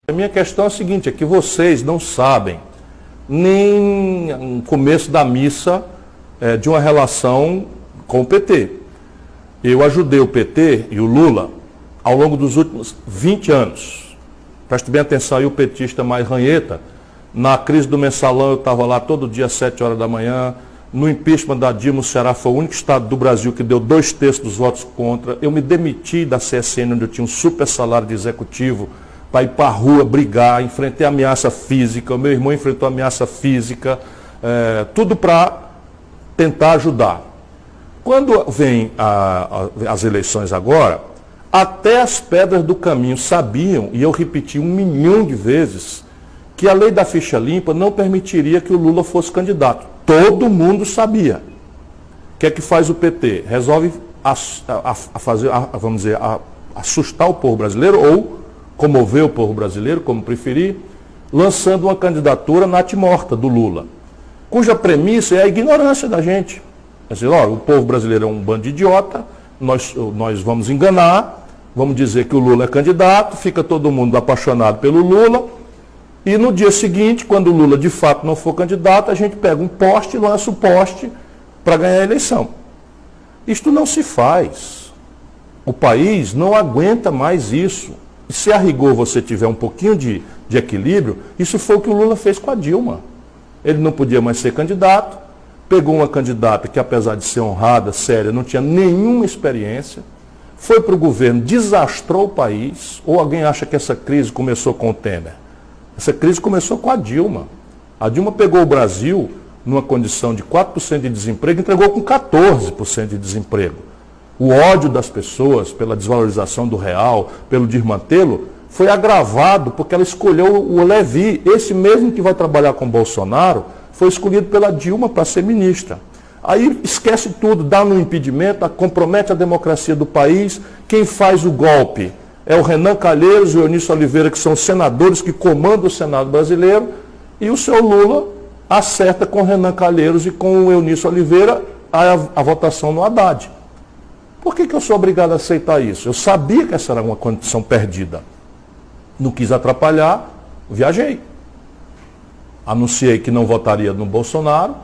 A minha questão é a seguinte, é que vocês não sabem nem o começo da missa de uma relação com o PT. Eu ajudei o PT e o Lula ao longo dos últimos 20 anos. Preste bem atenção aí, o petista mais ranheta. Na crise do mensalão eu estava lá todo dia às 7 horas da manhã. No impeachment da Dilma, o Ceará foi o único estado do Brasil que deu 2/3 dos votos contra. Eu me demiti da CSN, onde eu tinha um super salário de executivo, para ir para a rua brigar, enfrentei ameaça física, o meu irmão enfrentou ameaça física, tudo para tentar ajudar. Quando vem as eleições agora, até as pedras do caminho sabiam, e eu repeti 1 milhão de vezes, que a lei da ficha limpa não permitiria que o Lula fosse candidato. Todo mundo sabia. O que é que faz o PT? Resolve assustar o povo brasileiro ou comover o povo brasileiro, como preferir, lançando uma candidatura natimorta do Lula, cuja premissa é a ignorância da gente. Quer dizer, ó, o povo brasileiro é um bando de idiota, nós vamos enganar, vamos dizer que o Lula é candidato, fica todo mundo apaixonado pelo Lula, e no dia seguinte, quando o Lula de fato não for candidato, a gente pega um poste e lança o poste para ganhar a eleição. Isto não se faz. O país não aguenta mais isso. E se a rigor você tiver um pouquinho de equilíbrio, isso foi o que o Lula fez com a Dilma. Ele não podia mais ser candidato, pegou uma candidata que, apesar de ser honrada, séria, não tinha nenhuma experiência, foi para o governo, desastrou o país. Ou alguém acha que essa crise começou com o Temer? Essa crise começou com a Dilma. A Dilma pegou o Brasil numa condição de 4% de desemprego e entregou com 14% de desemprego. O ódio das pessoas pela desvalorização do real, pelo desmantelo, foi agravado porque ela escolheu o Levi, esse mesmo que vai trabalhar com Bolsonaro, foi escolhido pela Dilma para ser ministra. Aí esquece tudo, dá no impedimento, compromete a democracia do país. Quem faz o golpe é o Renan Calheiros e o Eunício Oliveira, que são os senadores que comandam o Senado brasileiro, e o seu Lula acerta com o Renan Calheiros e com o Eunício Oliveira a votação no Haddad. Por que eu sou obrigado a aceitar isso? Eu sabia que essa era uma condição perdida. Não quis atrapalhar, viajei. Anunciei que não votaria no Bolsonaro,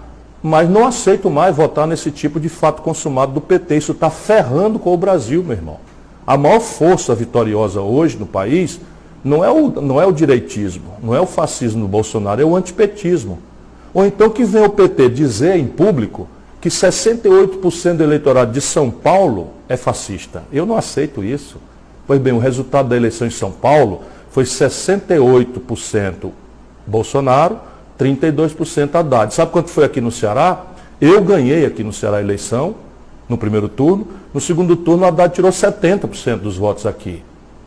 mas não aceito mais votar nesse tipo de fato consumado do PT. Isso está ferrando com o Brasil, meu irmão. A maior força vitoriosa hoje no país não é o direitismo, não é o fascismo do Bolsonaro, é o antipetismo. Ou então que vem o PT dizer em público que 68% do eleitorado de São Paulo é fascista. Eu não aceito isso. Pois bem, o resultado da eleição em São Paulo foi 68% Bolsonaro, 32% Haddad. Sabe quanto foi aqui no Ceará? Eu ganhei aqui no Ceará a eleição, no primeiro turno. No segundo turno, o Haddad tirou 70% dos votos aqui.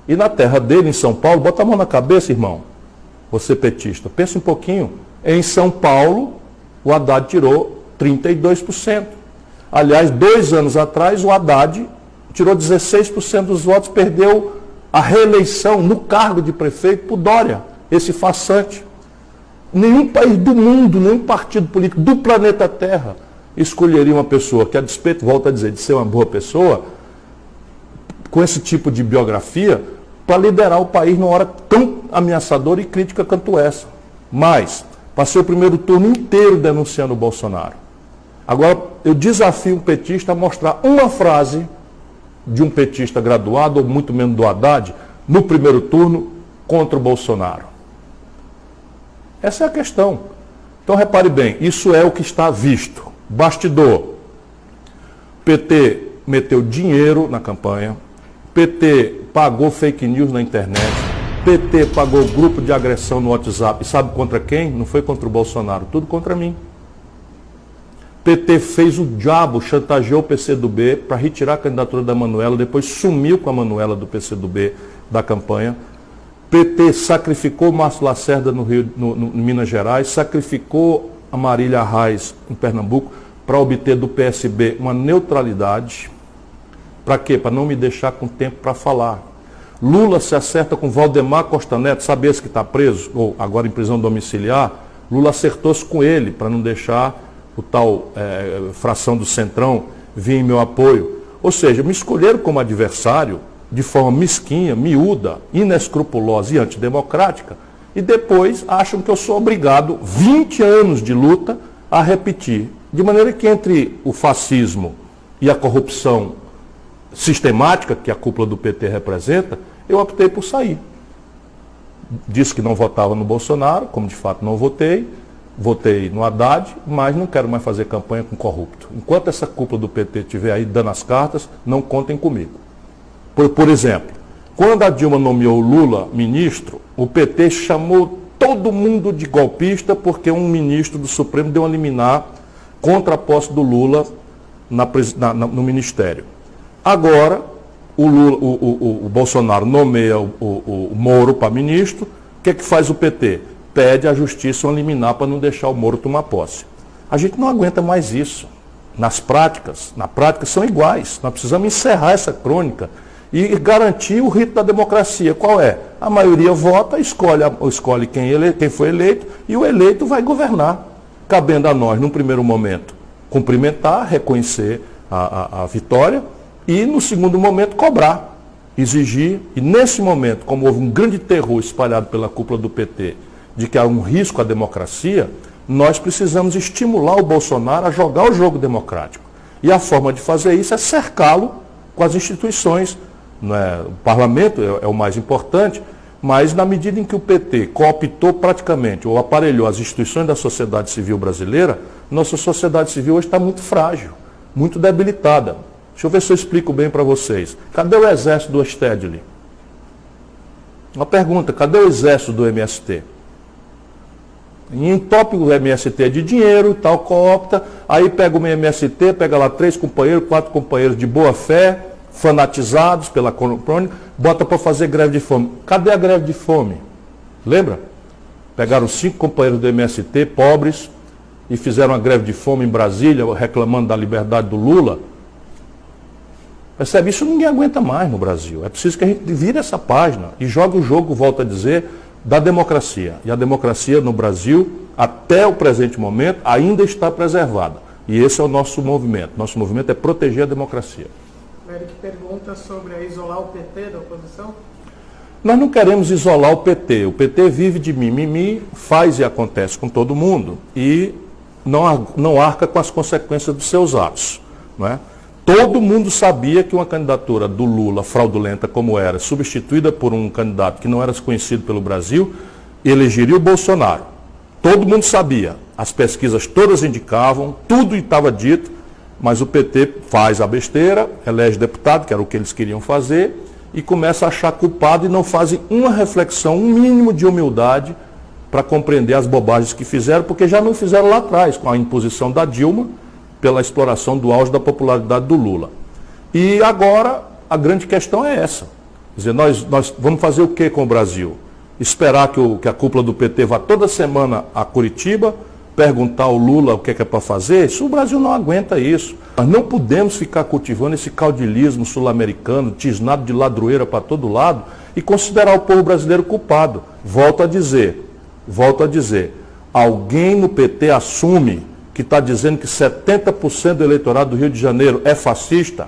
E na terra dele, em São Paulo, bota a mão na cabeça, irmão. Você petista, pensa um pouquinho. Em São Paulo, o Haddad tirou 32%. Aliás, 2 anos atrás, o Haddad tirou 16% dos votos, perdeu a reeleição no cargo de prefeito por Dória, esse farsante. Nenhum país do mundo, nenhum partido político do planeta Terra escolheria uma pessoa que, a despeito, volto a dizer, de ser uma boa pessoa, com esse tipo de biografia, para liderar o país numa hora tão ameaçadora e crítica quanto essa. Mas, passei o primeiro turno inteiro denunciando o Bolsonaro. Agora, eu desafio um petista a mostrar uma frase de um petista graduado, ou muito menos do Haddad, no primeiro turno, contra o Bolsonaro. Essa é a questão. Então, repare bem, isso é o que está visto. Bastidor. PT meteu dinheiro na campanha, PT pagou fake news na internet, PT pagou grupo de agressão no WhatsApp. E sabe contra quem? Não foi contra o Bolsonaro, tudo contra mim. PT fez o diabo, chantageou o PCdoB para retirar a candidatura da Manuela, depois sumiu com a Manuela do PCdoB da campanha. PT sacrificou o Márcio Lacerda no Minas Gerais, sacrificou a Marília Reis em Pernambuco para obter do PSB uma neutralidade. Para quê? Para não me deixar com tempo para falar. Lula se acerta com Valdemar Costa Neto, sabe esse que está preso, ou agora em prisão domiciliar? Lula acertou-se com ele para não deixar o tal fração do Centrão vir em meu apoio. Ou seja, me escolheram como adversário de forma mesquinha, miúda, inescrupulosa e antidemocrática, e depois acham que eu sou obrigado, 20 anos de luta, a repetir. De maneira que entre o fascismo e a corrupção sistemática que a cúpula do PT representa, eu optei por sair. Disse que não votava no Bolsonaro, como de fato não votei no Haddad, mas não quero mais fazer campanha com corrupto. Enquanto essa cúpula do PT estiver aí dando as cartas, não contem comigo. Por exemplo, quando a Dilma nomeou Lula ministro, o PT chamou todo mundo de golpista porque um ministro do Supremo deu uma liminar contra a posse do Lula no ministério. Agora, o Bolsonaro nomeia o Moro para ministro, o que é que faz o PT? Pede à justiça uma liminar para não deixar o Moro tomar posse. A gente não aguenta mais isso. Na prática são iguais. Nós precisamos encerrar essa crônica e garantir o rito da democracia. Qual é? A maioria vota, escolhe quem foi eleito e o eleito vai governar. Cabendo a nós, num primeiro momento, cumprimentar, reconhecer a vitória e, no segundo momento, cobrar, exigir. E, nesse momento, como houve um grande terror espalhado pela cúpula do PT de que há um risco à democracia, nós precisamos estimular o Bolsonaro a jogar o jogo democrático. E a forma de fazer isso é cercá-lo com as instituições. O parlamento é o mais importante, mas na medida em que o PT cooptou praticamente ou aparelhou as instituições da sociedade civil brasileira, nossa sociedade civil hoje está muito frágil, muito debilitada. Deixa eu ver se eu explico bem para vocês. Cadê o exército do Stedley? Uma pergunta, cadê o exército do MST? E entope o MST de dinheiro, tal, coopta, aí pega o MST, pega lá 3 companheiros, 4 companheiros de boa fé, fanatizados pela crônica, bota para fazer greve de fome. Cadê a greve de fome? Lembra? Pegaram 5 companheiros do MST, pobres, e fizeram uma greve de fome em Brasília, reclamando da liberdade do Lula. Percebe? Isso ninguém aguenta mais no Brasil. É preciso que a gente vire essa página e jogue o jogo, volto a dizer, da democracia. E a democracia no Brasil, até o presente momento, ainda está preservada. E esse é o nosso movimento. Nosso movimento é proteger a democracia. O Eric pergunta sobre isolar o PT da oposição. Nós não queremos isolar o PT. O PT vive de mimimi, faz e acontece com todo mundo e não arca com as consequências dos seus atos. Não é? Todo mundo sabia que uma candidatura do Lula, fraudulenta como era, substituída por um candidato que não era conhecido pelo Brasil, elegeria o Bolsonaro. Todo mundo sabia. As pesquisas todas indicavam, tudo estava dito, mas o PT faz a besteira, elege deputado, que era o que eles queriam fazer, e começa a achar culpado e não fazem uma reflexão, um mínimo de humildade para compreender as bobagens que fizeram, porque já não fizeram lá atrás, com a imposição da Dilma, pela exploração do auge da popularidade do Lula. E agora a grande questão é essa. Quer dizer, nós vamos fazer o que com o Brasil? Esperar que a cúpula do PT vá toda semana a Curitiba, perguntar ao Lula o que é para fazer? Isso, o Brasil não aguenta isso. Nós não podemos ficar cultivando esse caudilismo sul-americano, tisnado de ladroeira para todo lado, e considerar o povo brasileiro culpado. Volto a dizer, alguém no PT assume que está dizendo que 70% do eleitorado do Rio de Janeiro é fascista?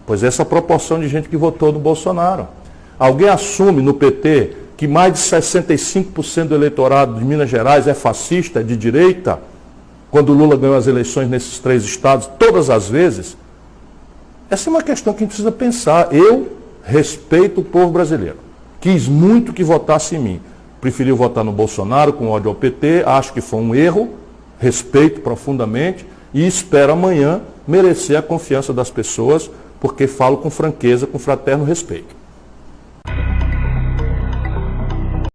Pois essa proporção de gente que votou no Bolsonaro. Alguém assume no PT que mais de 65% do eleitorado de Minas Gerais é fascista, é de direita, quando o Lula ganhou as eleições nesses 3 estados, todas as vezes? Essa é uma questão que a gente precisa pensar. Eu respeito o povo brasileiro. Quis muito que votasse em mim. Preferiu votar no Bolsonaro com ódio ao PT, acho que foi um erro, respeito profundamente e espero amanhã merecer a confiança das pessoas, porque falo com franqueza, com fraterno respeito.